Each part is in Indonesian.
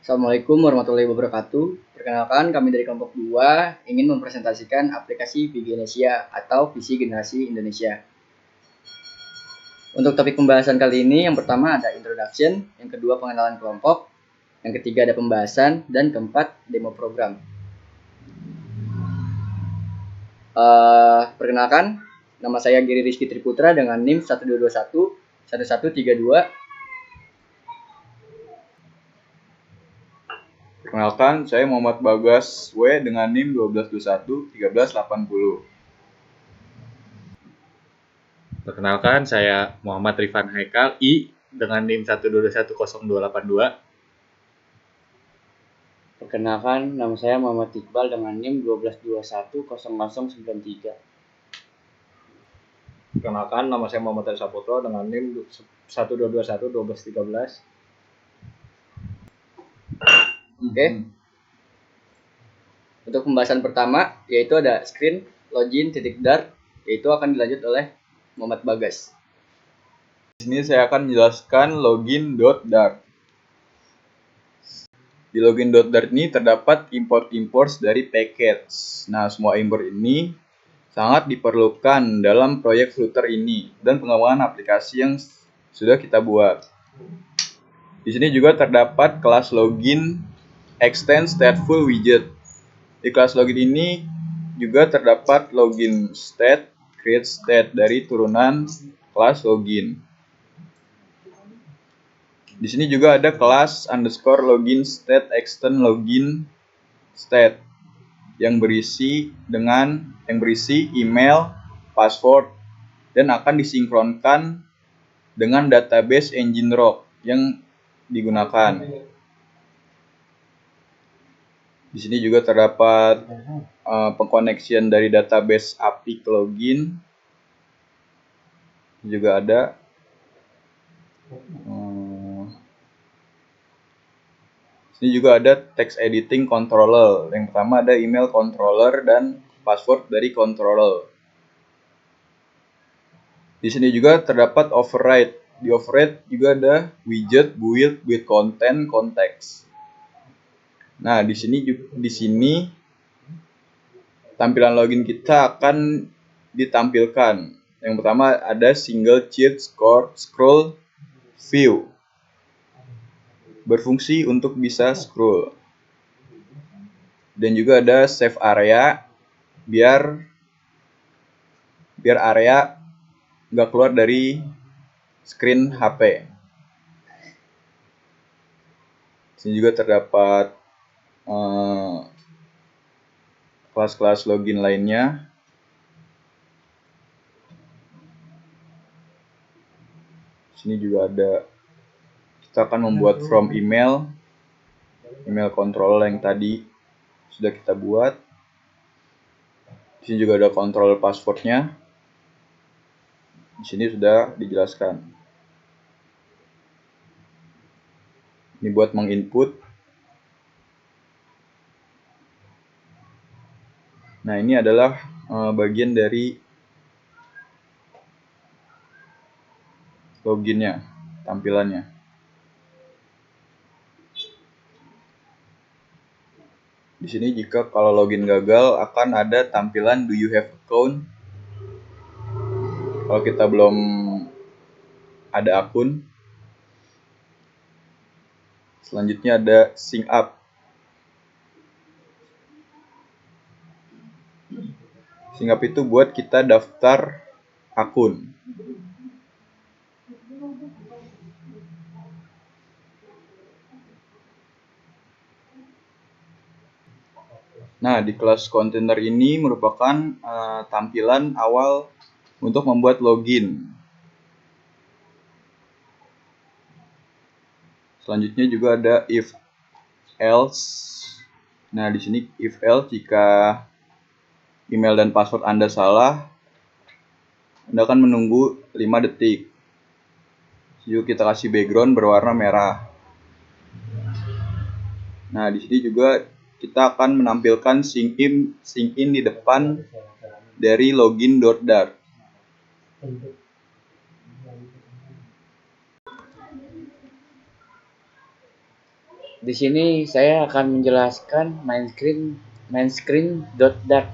Assalamualaikum warahmatullahi wabarakatuh. Perkenalkan, kami dari kelompok 2 ingin mempresentasikan aplikasi Vigenesia atau Visi Generasi Indonesia. Untuk topik pembahasan kali ini, yang pertama ada introduction, yang kedua pengenalan kelompok, yang ketiga ada pembahasan, dan keempat demo program. Perkenalkan, nama saya Giri Rizky Triputra dengan NIM 1221 1132. Perkenalkan, saya Muhammad Bagas W dengan NIM 1221 1380. Perkenalkan, saya Muhammad Rifan Haikal I dengan NIM 12210282. Perkenalkan, nama saya Muhammad Iqbal dengan NIM 12210093. Perkenalkan, nama saya Muhammad Rizal Saputra dengan NIM 1221 1213. Oke. Untuk pembahasan pertama yaitu ada screen login .dart, yaitu akan dilanjut oleh Muhammad Bagas. Di sini saya akan menjelaskan login.dart. Di login.dart ini terdapat import dari package. Nah, semua import ini sangat diperlukan dalam proyek Flutter ini dan pengembangan aplikasi yang sudah kita buat. Di sini juga terdapat kelas login extend stateful widget. Di kelas login ini juga terdapat login state, create state dari turunan kelas login. Di sini juga ada kelas underscore login state extend login state yang berisi email, password, dan akan disinkronkan dengan database Nginx yang digunakan. Di sini juga terdapat pengkoneksian dari database API ke login. Juga ada Sini juga ada text editing controller. Yang pertama ada email controller dan password dari controller. Di sini juga terdapat override. Di override juga ada widget build with content context. Nah, di sini tampilan login kita akan ditampilkan. Yang pertama ada single cheat scroll view. Berfungsi untuk bisa scroll. Dan juga ada save area biar area nggak keluar dari screen HP. Di sini juga terdapat kelas-kelas login lainnya. Di sini juga ada, kita akan membuat from email controller yang tadi sudah kita buat. Di sini juga ada control passwordnya. Di sini sudah dijelaskan. Ini buat menginput. Nah, ini adalah bagian dari loginnya, tampilannya. Di sini jika kalau login gagal akan ada tampilan do you have account. Kalau kita belum ada akun. Selanjutnya ada sync up. Sync up itu buat kita daftar akun. Nah, di kelas kontainer ini merupakan tampilan awal untuk membuat login. Selanjutnya juga ada if else. Nah, di sini if else jika email dan password Anda salah, Anda akan menunggu 5 detik. Yuk kita kasih background berwarna merah. Nah, di sini juga kita akan menampilkan sync in di depan dari login.dart. Di sini saya akan menjelaskan main screen.dart.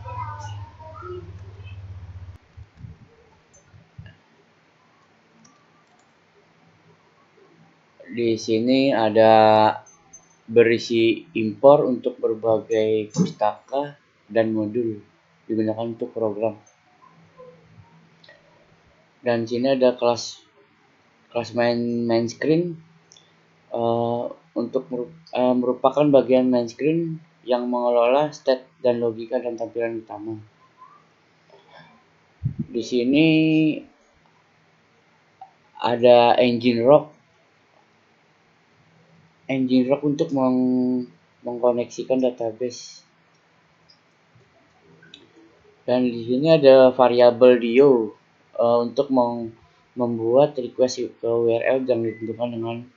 Di sini ada berisi impor untuk berbagai pustaka dan modul digunakan untuk program. Dan di sini ada kelas main screen untuk merupakan bagian main screen yang mengelola state dan logika dan tampilan utama. Di sini ada engine rock untuk mengkoneksikan database. Dan di sini ada variabel dio untuk membuat request ke URL yang ditentukan dengan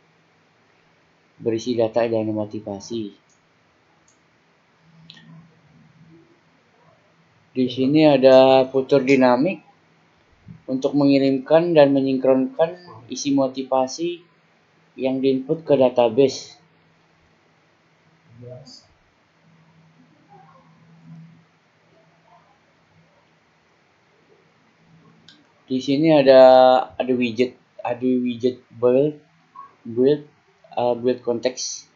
berisi data dan motivasi. Di sini ada future dinamik untuk mengirimkan dan menyinkronkan isi motivasi yang diinput ke database. Di sini ada widget build context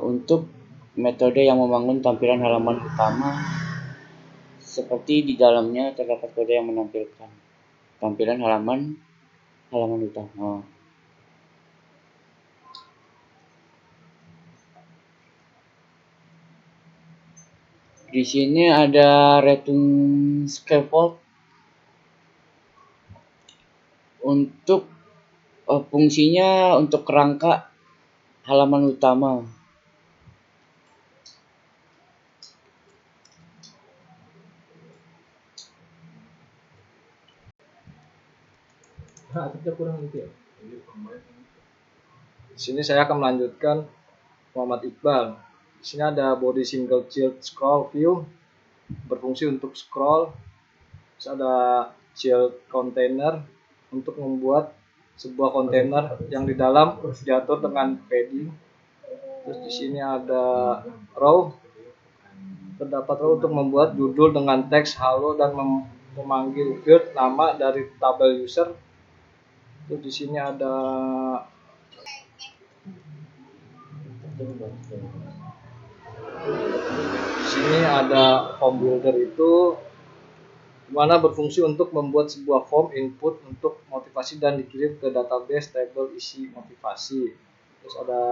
untuk metode yang membangun tampilan halaman utama, seperti di dalamnya terdapat kode yang menampilkan tampilan halaman utama. Di sini ada return scaffold untuk fungsinya untuk kerangka halaman utama. Di sini saya akan melanjutkan Muhammad Iqbal. Di sini ada body single child scroll view berfungsi untuk scroll. Terus ada child container untuk membuat sebuah kontainer yang di dalam diatur dengan padding. Terus di sini ada row. Terdapat row untuk membuat judul dengan teks halo dan memanggil field nama dari tabel user. Terus di sini ada form builder itu dimana berfungsi untuk membuat sebuah form input untuk motivasi dan dikirim ke database table isi motivasi. Terus ada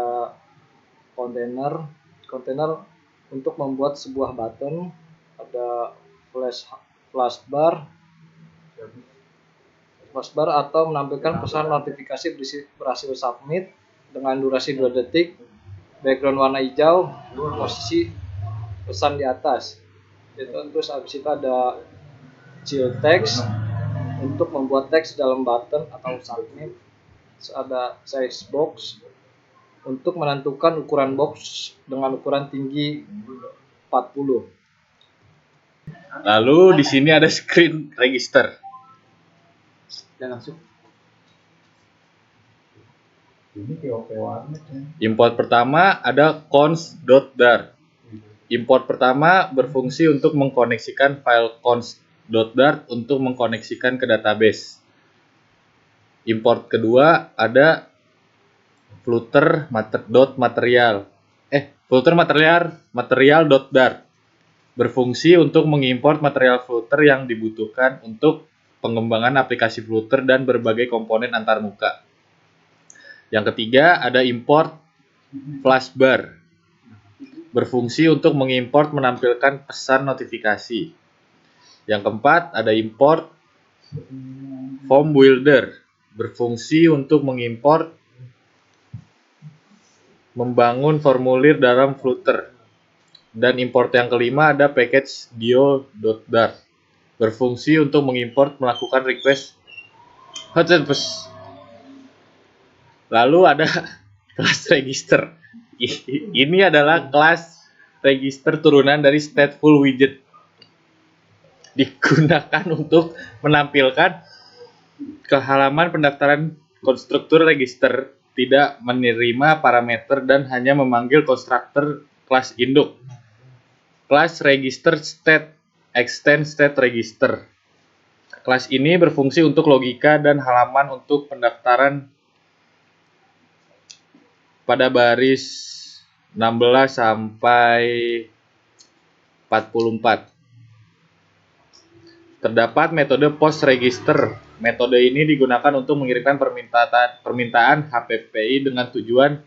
container untuk membuat sebuah button, ada flash bar atau menampilkan pesan notifikasi berhasil submit dengan durasi 2 detik, background warna hijau, posisi pesan di atas. Terus habis itu ada child text untuk membuat teks dalam button atau submit. Terus ada size box untuk menentukan ukuran box dengan ukuran tinggi 40. Lalu di sini ada screen register. Dan langsung Import pertama ada const.dart. Import pertama berfungsi untuk mengkoneksikan file const.dart untuk mengkoneksikan ke database. Import kedua ada material.dart berfungsi untuk mengimport material Flutter yang dibutuhkan untuk pengembangan aplikasi Flutter dan berbagai komponen antarmuka. Yang ketiga ada import flashbar berfungsi untuk mengimport menampilkan pesan notifikasi. Yang keempat ada import form builder berfungsi untuk mengimport membangun formulir dalam Flutter. Dan import yang kelima ada package dio.dart berfungsi untuk mengimport melakukan request. Lalu ada kelas register. Ini adalah kelas register turunan dari stateful widget. Digunakan untuk menampilkan ke halaman pendaftaran konstruktur register tidak menerima parameter dan hanya memanggil konstruktor kelas induk. Kelas register state extend state register. Kelas ini berfungsi untuk logika dan halaman untuk pendaftaran pada baris 16 sampai 44. Terdapat metode post register. Metode ini digunakan untuk mengirimkan permintaan HPPI dengan tujuan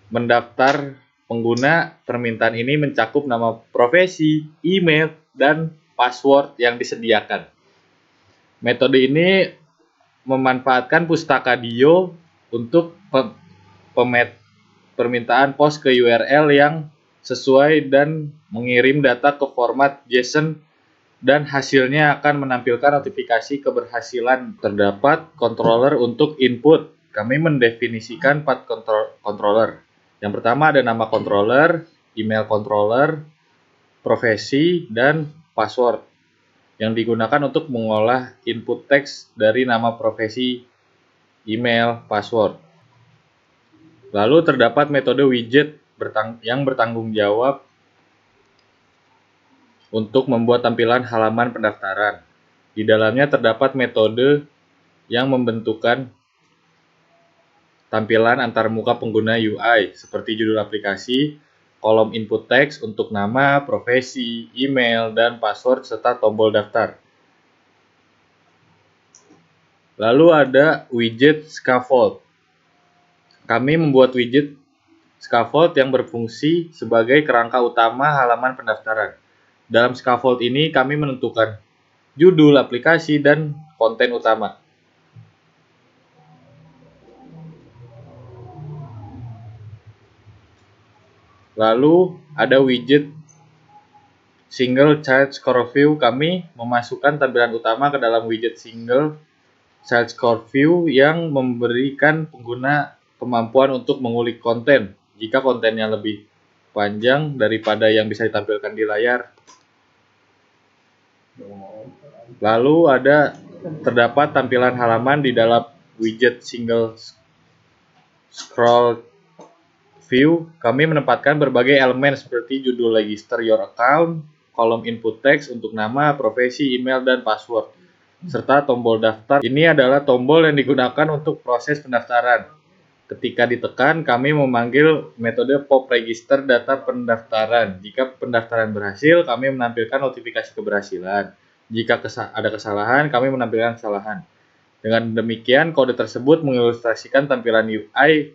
mendaftar pengguna. Permintaan ini mencakup nama profesi, email, dan password yang disediakan. Metode ini memanfaatkan pustaka Dio untuk permintaan post ke URL yang sesuai dan mengirim data ke format JSON dan hasilnya akan menampilkan notifikasi keberhasilan. Terdapat controller untuk input. Kami mendefinisikan 4 controller. Yang pertama ada nama controller, email controller, profesi, dan password yang digunakan untuk mengolah input teks dari nama profesi, email, password. Lalu terdapat metode widget yang bertanggung jawab untuk membuat tampilan halaman pendaftaran. Di dalamnya terdapat metode yang membentukkan tampilan antarmuka pengguna UI seperti judul aplikasi, kolom input teks untuk nama, profesi, email, dan password serta tombol daftar. Lalu ada widget scaffold. Kami membuat widget scaffold yang berfungsi sebagai kerangka utama halaman pendaftaran. Dalam scaffold ini kami menentukan judul aplikasi dan konten utama. Lalu ada widget single child score view. Kami memasukkan tampilan utama ke dalam widget single child score view yang memberikan pengguna kemampuan untuk mengulik konten jika kontennya lebih panjang daripada yang bisa ditampilkan di layar. Lalu terdapat tampilan halaman di dalam widget single scroll view. Kami menempatkan berbagai elemen seperti judul register your account, kolom input text untuk nama, profesi, email, dan password, serta tombol daftar. Ini adalah tombol yang digunakan untuk proses pendaftaran. Ketika ditekan, kami memanggil metode pop register data pendaftaran. Jika pendaftaran berhasil, kami menampilkan notifikasi keberhasilan. Jika ada kesalahan, kami menampilkan kesalahan. Dengan demikian, kode tersebut mengilustrasikan tampilan UI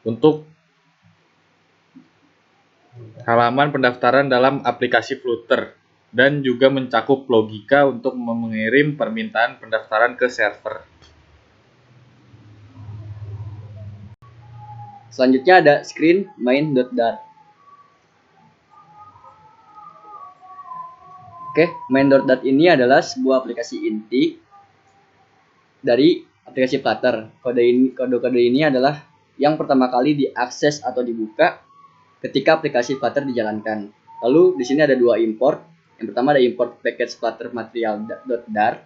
untuk halaman pendaftaran dalam aplikasi Flutter dan juga mencakup logika untuk mengirim permintaan pendaftaran ke server. Selanjutnya ada screen main.dart. Oke, main.dart ini adalah sebuah aplikasi inti dari aplikasi Flutter. Kode-kode ini adalah yang pertama kali diakses atau dibuka ketika aplikasi Flutter dijalankan. Lalu di sini ada dua import. Yang pertama ada import package Flutter material.dart.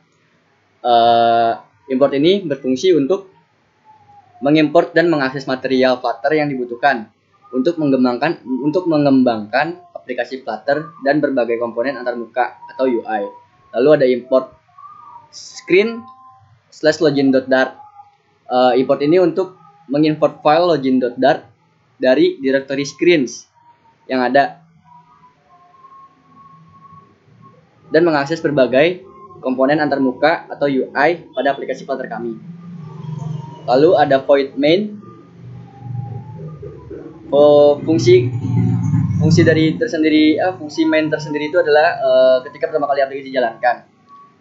Import ini berfungsi untuk mengimport dan mengakses material Flutter yang dibutuhkan untuk mengembangkan aplikasi Flutter dan berbagai komponen antarmuka atau UI. Lalu ada import screen/login.dart. Import ini untuk mengimport file login.dart dari directory screens yang ada dan mengakses berbagai komponen antarmuka atau UI pada aplikasi Flutter kami. Lalu ada void main. Fungsi main tersendiri itu adalah ketika pertama kali aplikasi dijalankan.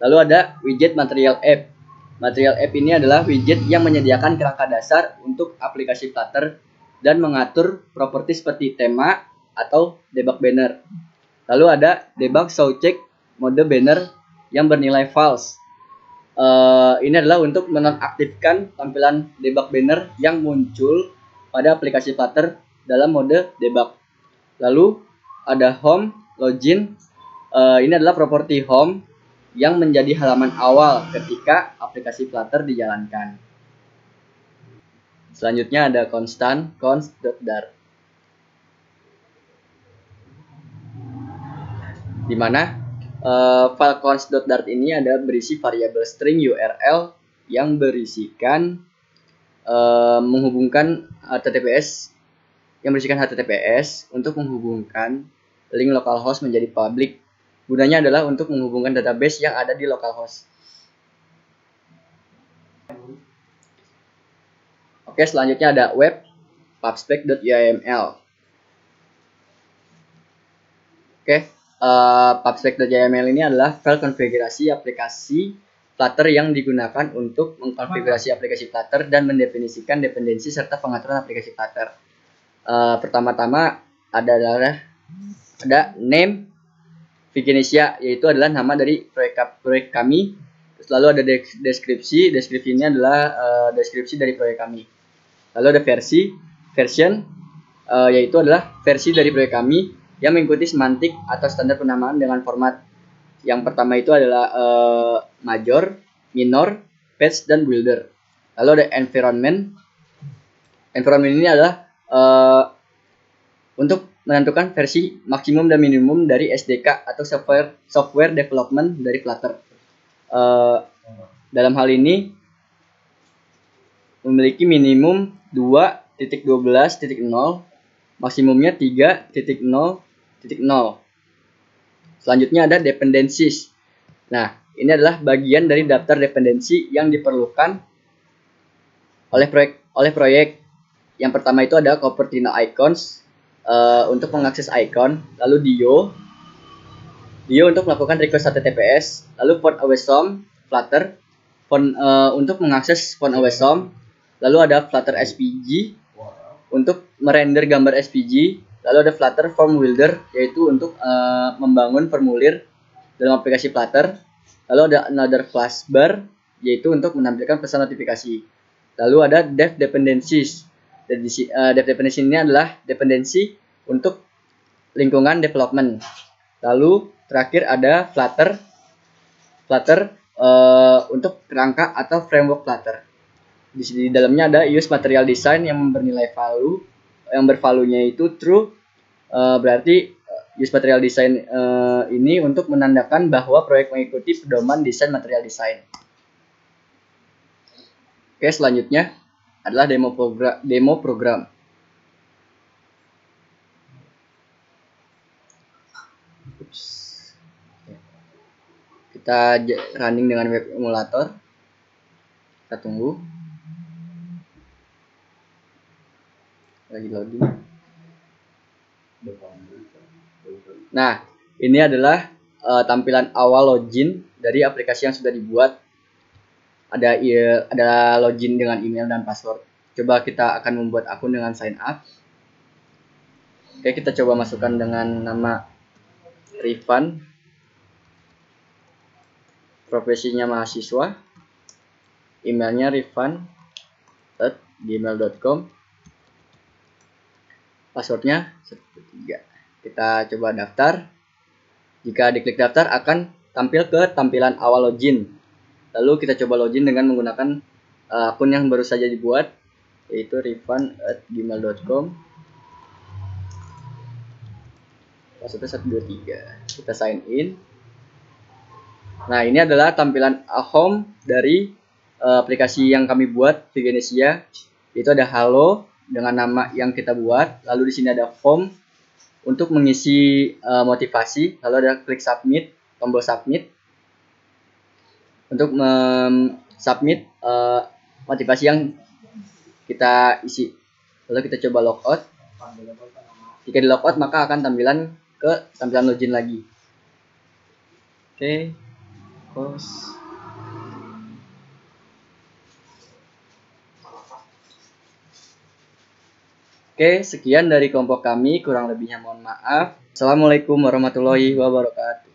Lalu ada widget material app. Material app ini adalah widget yang menyediakan kerangka dasar untuk aplikasi Flutter dan mengatur properti seperti tema atau debug banner. Lalu ada debug show check mode banner yang bernilai false. Ini adalah untuk menonaktifkan tampilan debug banner yang muncul pada aplikasi Flutter dalam mode debug. Lalu ada home login. Ini adalah properti home yang menjadi halaman awal ketika aplikasi Flutter dijalankan. Selanjutnya ada constant const.dart, di mana file const.dart ini ada berisi variabel string URL yang berisikan menghubungkan HTTPS untuk menghubungkan link localhost menjadi public. Gunanya adalah untuk menghubungkan database yang ada di localhost. Oke, selanjutnya ada web pubspec.yml. Oke, pubspec.yml ini adalah file konfigurasi aplikasi Flutter yang digunakan untuk mengkonfigurasi aplikasi Flutter dan mendefinisikan dependensi serta pengaturan aplikasi Flutter. Pertama-tama ada name Vigenesia, yaitu adalah nama dari proyek kami. Terus lalu ada deskripsi ini adalah deskripsi dari proyek kami. Lalu ada version, yaitu adalah versi dari proyek kami yang mengikuti semantik atau standar penamaan dengan format. Yang pertama itu adalah major, minor, patch, dan builder. Lalu ada environment. Environment ini adalah untuk menentukan versi maksimum dan minimum dari SDK atau software development dari Flutter. Dalam hal ini memiliki minimum 2.12.0, maksimumnya 3.0.0. Selanjutnya ada dependencies. Nah, ini adalah bagian dari daftar dependensi yang diperlukan oleh proyek. Yang pertama itu ada Cupertino icons untuk mengakses icon, lalu Dio untuk melakukan request HTTPS, lalu font awesome Flutter untuk mengakses font awesome, lalu ada Flutter SVG untuk merender gambar SVG. Lalu ada Flutter Form Builder, yaitu untuk membangun formulir dalam aplikasi Flutter. Lalu ada another class bar, yaitu untuk menampilkan pesan notifikasi. Lalu ada dev dependencies. Dev dependency ini adalah dependensi untuk lingkungan development. Lalu terakhir ada Flutter untuk kerangka atau framework Flutter. Di dalamnya ada use material design yang bernilai value, yang bervalunya itu true. Berarti use material design ini untuk menandakan bahwa proyek mengikuti pedoman desain material design. Oke, selanjutnya adalah demo program. Kita running dengan web emulator. Kita tunggu. Lagi loading. Nah, ini adalah tampilan awal login dari aplikasi yang sudah dibuat. Ada login dengan email dan password. Coba kita akan membuat akun dengan sign up. Oke, kita coba masukkan dengan nama Rifan. Profesinya mahasiswa. Emailnya rifan@gmail.com. Passwordnya 13. Kita coba daftar. Jika diklik daftar akan tampil ke tampilan awal login. Lalu kita coba login dengan menggunakan akun yang baru saja dibuat, yaitu rifan@gmail.com. Passwordnya 123. Kita sign in. Nah, ini adalah tampilan home dari aplikasi yang kami buat, Vigenesia. Itu ada halo dengan nama yang kita buat. Lalu di sini ada form untuk mengisi motivasi. Lalu ada klik submit, tombol submit untuk submit motivasi yang kita isi. Lalu kita coba logout. Jika di logout maka akan tampilan login lagi. Oke. Oke, sekian dari kelompok kami. Kurang lebihnya mohon maaf. Assalamualaikum warahmatullahi wabarakatuh.